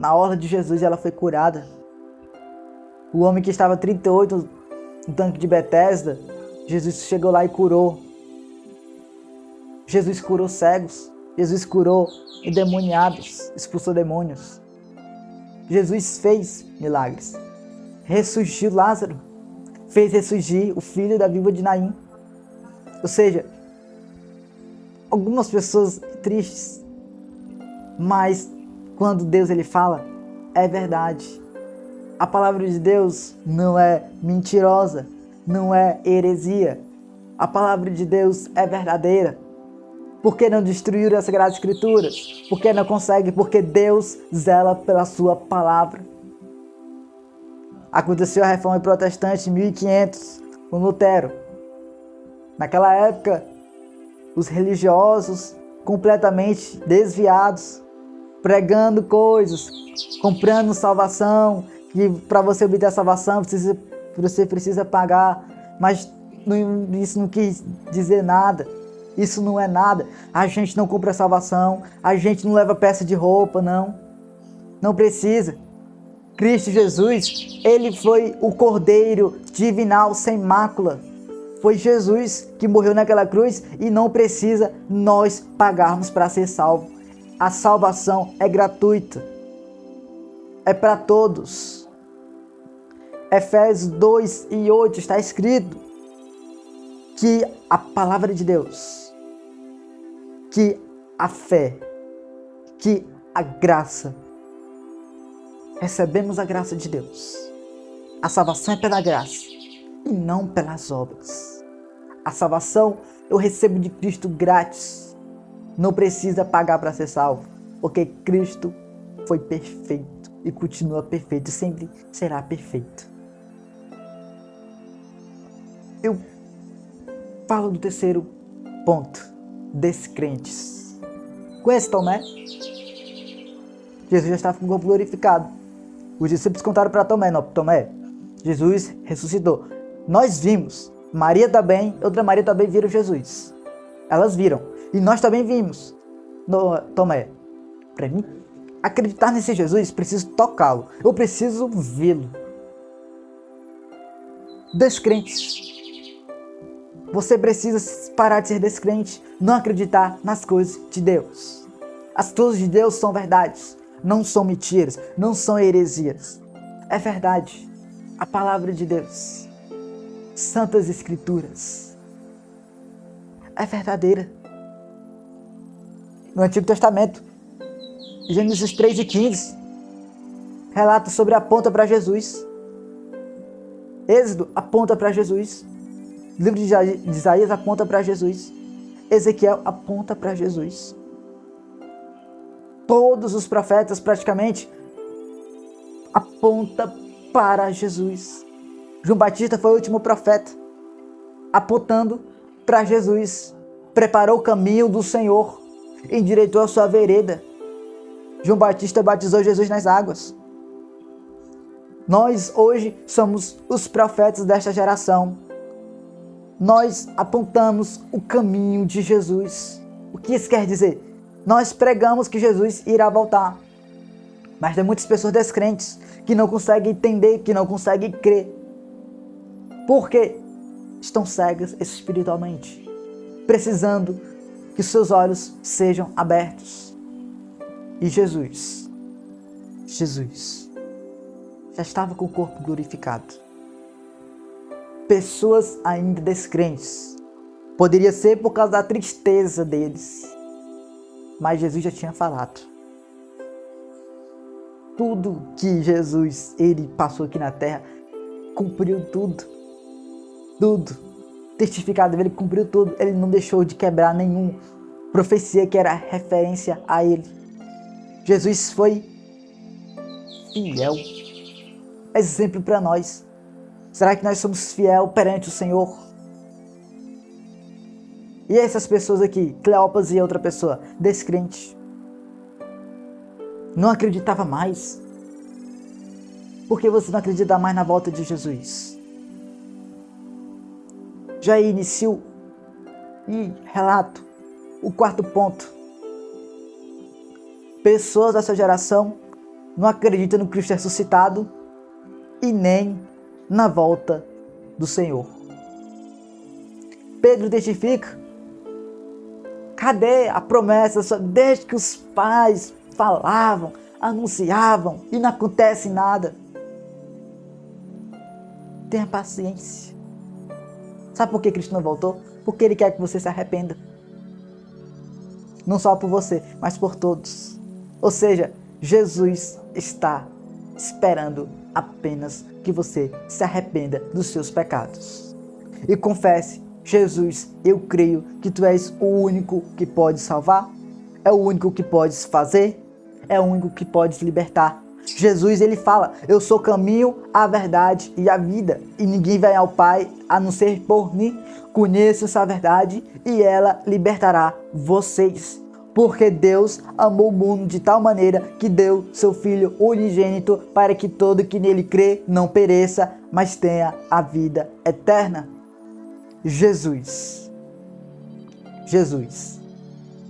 Na orla de Jesus, ela foi curada. O homem que estava 38 no tanque de Betesda, Jesus chegou lá e curou. Jesus curou cegos. Jesus curou endemoniados, expulsou demônios. Jesus fez milagres. Ressurgiu Lázaro. Fez ressurgir o filho da viúva de Naim. Ou seja, algumas pessoas tristes, mas quando Deus ele fala, é verdade. A palavra de Deus não é mentirosa, não é heresia. A palavra de Deus é verdadeira. Por que não destruir as Sagradas Escrituras? Por que não consegue? Porque Deus zela pela sua palavra. Aconteceu a Reforma Protestante em 1500, com Lutero. Naquela época, os religiosos completamente desviados, pregando coisas, comprando salvação, que para você obter a salvação você precisa pagar, mas isso não quis dizer nada. Isso não é nada. A gente não compra salvação, a gente não leva peça de roupa, não precisa. Cristo Jesus, ele foi o Cordeiro divinal sem mácula. Foi Jesus que morreu naquela cruz e não precisa nós pagarmos para ser salvo. A salvação é gratuita. É para todos. Efésios 2:8 está escrito que a palavra de Deus, que a fé, que a graça, recebemos a graça de Deus. A salvação é pela graça e não pelas obras. A salvação eu recebo de Cristo grátis. Não precisa pagar para ser salvo, porque Cristo foi perfeito e continua perfeito e sempre será perfeito. Eu falo do terceiro ponto, descrentes. Conhece Tomé? Jesus já estava com o corpo glorificado. Os discípulos contaram para Tomé, não, Tomé, Jesus ressuscitou. Nós vimos, Maria também, outra Maria também viram Jesus. Elas viram. E nós também vimos. Tomé, para mim acreditar nesse Jesus, preciso tocá-lo. Eu preciso vê-lo. Descrentes. Você precisa parar de ser descrente, não acreditar nas coisas de Deus. As coisas de Deus são verdades, não são mentiras, não são heresias. É verdade. A palavra de Deus, Santas Escrituras, é verdadeira. No Antigo Testamento, Gênesis 3:15, relata sobre a ponta para Jesus. Êxodo aponta para Jesus. O livro de Isaías aponta para Jesus. Ezequiel aponta para Jesus. Todos os profetas praticamente apontam para Jesus. João Batista foi o último profeta, apontando para Jesus. Preparou o caminho do Senhor, endireitou a sua vereda. João Batista batizou Jesus nas águas. Nós hoje somos os profetas desta geração. Nós apontamos o caminho de Jesus. O que isso quer dizer? Nós pregamos que Jesus irá voltar. Mas tem muitas pessoas descrentes que não conseguem entender, que não conseguem crer. Porque estão cegas espiritualmente, precisando que seus olhos sejam abertos. E Jesus já estava com o corpo glorificado. Pessoas ainda descrentes. Poderia ser por causa da tristeza deles. Mas Jesus já tinha falado. Tudo que Jesus, ele passou aqui na terra, cumpriu tudo. Tudo. Testificado dele, cumpriu tudo. Ele não deixou de quebrar nenhuma profecia que era referência a ele. Jesus foi fiel. Exemplo para nós. Será que nós somos fiel perante o Senhor? E essas pessoas aqui, Cleopas e outra pessoa, descrente, não acreditava mais. Por que você não acredita mais na volta de Jesus? Já inicio e relato o quarto ponto. Pessoas dessa geração não acredita no Cristo ressuscitado e nem na volta do Senhor. Pedro testifica: cadê a promessa? Desde que os pais falavam, anunciavam e não acontece nada. Tenha paciência. Sabe por que Cristo não voltou? Porque Ele quer que você se arrependa. Não só por você, mas por todos. Ou seja, Jesus está esperando apenas que você se arrependa dos seus pecados. E confesse: Jesus, eu creio que Tu és o único que pode salvar, é o único que podes fazer, é o único que podes libertar. Jesus, Ele fala: eu sou o caminho, a verdade e a vida, e ninguém vai ao Pai a não ser por mim. Conheça essa verdade e ela libertará vocês. Porque Deus amou o mundo de tal maneira que deu seu Filho unigênito para que todo que nele crê não pereça, mas tenha a vida eterna. Jesus.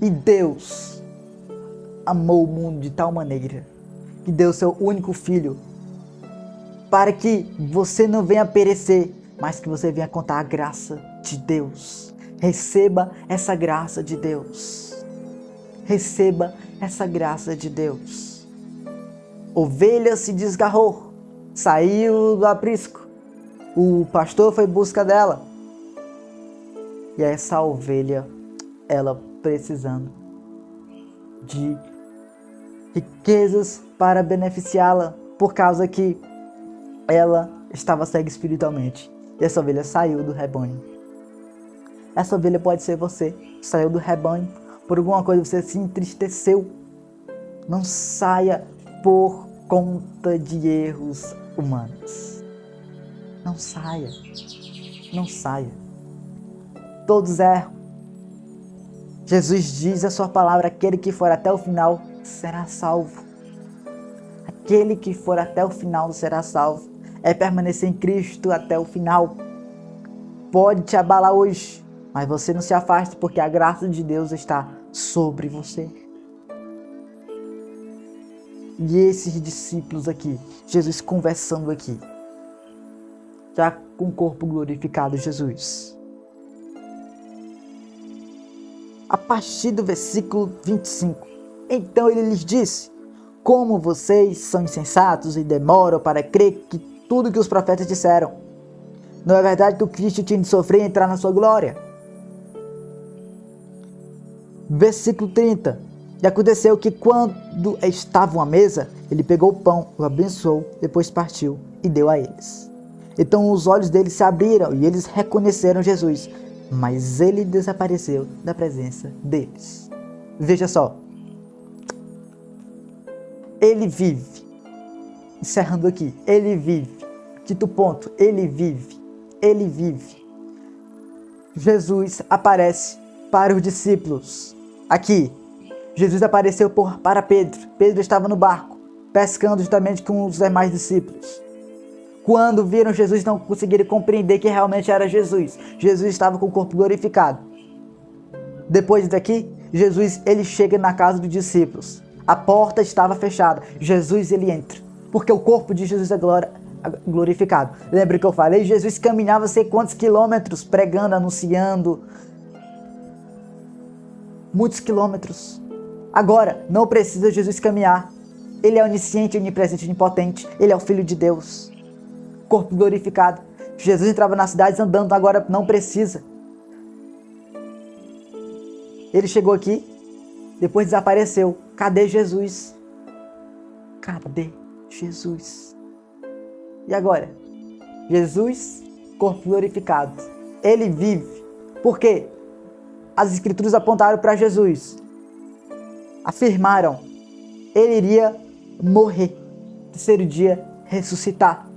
E Deus amou o mundo de tal maneira que deu seu único Filho para que você não venha perecer, mas que você venha contar a graça de Deus. Receba essa graça de Deus. Receba essa graça de Deus. Ovelha se desgarrou, saiu do aprisco. O pastor foi em busca dela. E essa ovelha, ela precisando de riquezas para beneficiá-la, por causa que ela estava cega espiritualmente. E essa ovelha saiu do rebanho. Essa ovelha pode ser você. Saiu do rebanho. Por alguma coisa você se entristeceu. Não saia por conta de erros humanos. Não saia. Não saia. Todos erram. Jesus diz a sua palavra: aquele que for até o final será salvo. Aquele que for até o final será salvo. É permanecer em Cristo até o final. Pode te abalar hoje, mas você não se afaste, porque a graça de Deus está sobre você. E esses discípulos aqui, Jesus conversando aqui, já com o corpo glorificado, Jesus. A partir do versículo 25, então ele lhes disse: como vocês são insensatos e demoram para crer que tudo que os profetas disseram. Não é verdade que o Cristo tinha de sofrer e entrar na sua glória? Versículo 30. E aconteceu que quando estavam à mesa, ele pegou o pão, o abençoou, depois partiu e deu a eles. Então os olhos deles se abriram e eles reconheceram Jesus, mas ele desapareceu da presença deles. Veja só. Ele vive. Encerrando aqui. Ele vive. Quinto ponto. Ele vive. Ele vive. Jesus aparece para os discípulos. Aqui. Jesus apareceu para Pedro. Pedro estava no barco, pescando justamente com os demais discípulos. Quando viram Jesus, não conseguiram compreender que realmente era Jesus. Jesus estava com o corpo glorificado. Depois daqui, Jesus ele chega na casa dos discípulos. A porta estava fechada. Jesus ele entra, porque o corpo de Jesus é glorificado. Lembra que eu falei? Jesus caminhava sei quantos quilômetros pregando, anunciando. Muitos quilômetros. Agora, não precisa Jesus caminhar. Ele é onisciente, onipresente, onipotente. Ele é o Filho de Deus. Corpo glorificado. Jesus entrava nas cidades andando, agora não precisa. Ele chegou aqui, depois desapareceu. Cadê Jesus? Cadê Jesus? E agora? Jesus, corpo glorificado. Ele vive. Por quê? As Escrituras apontaram para Jesus. Afirmaram. Ele iria morrer. Terceiro dia, ressuscitar.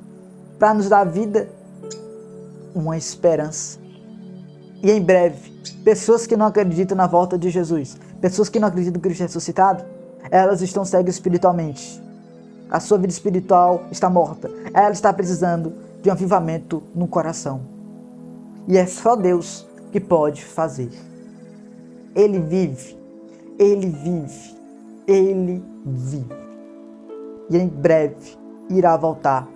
Para nos dar vida, uma esperança. E em breve, pessoas que não acreditam na volta de Jesus, pessoas que não acreditam no Cristo ressuscitado, elas estão cegas espiritualmente. A sua vida espiritual está morta. Ela está precisando de um avivamento no coração. E é só Deus que pode fazer. Ele vive. Ele vive. Ele vive. e em breve irá voltar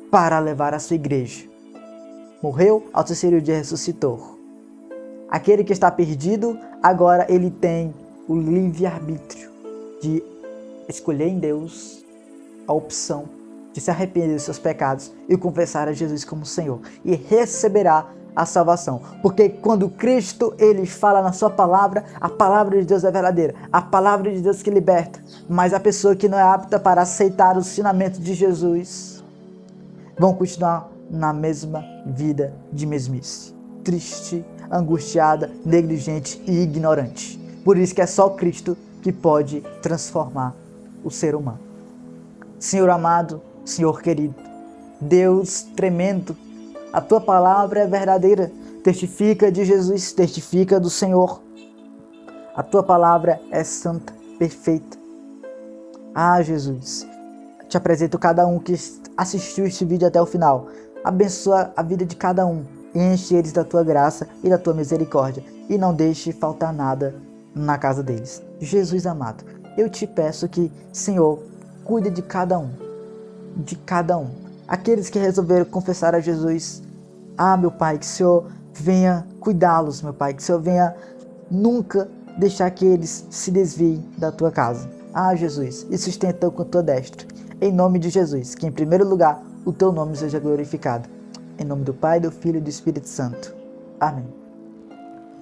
para levar a sua igreja. Morreu, ao terceiro dia ressuscitou. Aquele que está perdido, agora ele tem o livre-arbítrio de escolher em Deus a opção de se arrepender dos seus pecados e confessar a Jesus como Senhor, e receberá a salvação. Porque quando Cristo ele fala na sua palavra, a palavra de Deus é verdadeira, a palavra de Deus que liberta. Mas a pessoa que não é apta para aceitar o ensinamento de Jesus vão continuar na mesma vida de mesmice, triste, angustiada, negligente e ignorante. Por isso que é só Cristo que pode transformar o ser humano. Senhor amado, Senhor querido, Deus tremendo, a tua palavra é verdadeira, testifica de Jesus, testifica do Senhor. A tua palavra é santa, perfeita. Ah, Jesus, te apresento cada um que assistiu este vídeo até o final. Abençoa a vida de cada um, enche eles da tua graça e da tua misericórdia, e não deixe faltar nada na casa deles. Jesus amado, eu te peço que, Senhor, cuide de cada um. Aqueles que resolveram confessar a Jesus, meu Pai, que o Senhor venha cuidá-los, meu Pai, que o Senhor venha nunca deixar que eles se desviem da tua casa. Jesus, e sustenta com a tua destra. Em nome de Jesus, que em primeiro lugar o teu nome seja glorificado. Em nome do Pai, do Filho e do Espírito Santo. Amém.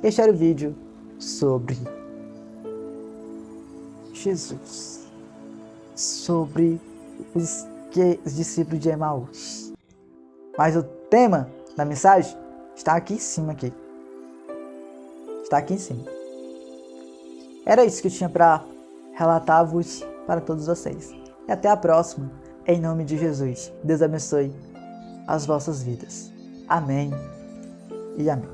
Este era o vídeo sobre Jesus, sobre os discípulos de Emaús. Mas o tema da mensagem está aqui em cima. Está aqui em cima. Era isso que eu tinha para relatar-vos para todos vocês. E até a próxima, em nome de Jesus. Deus abençoe as vossas vidas. Amém e amém.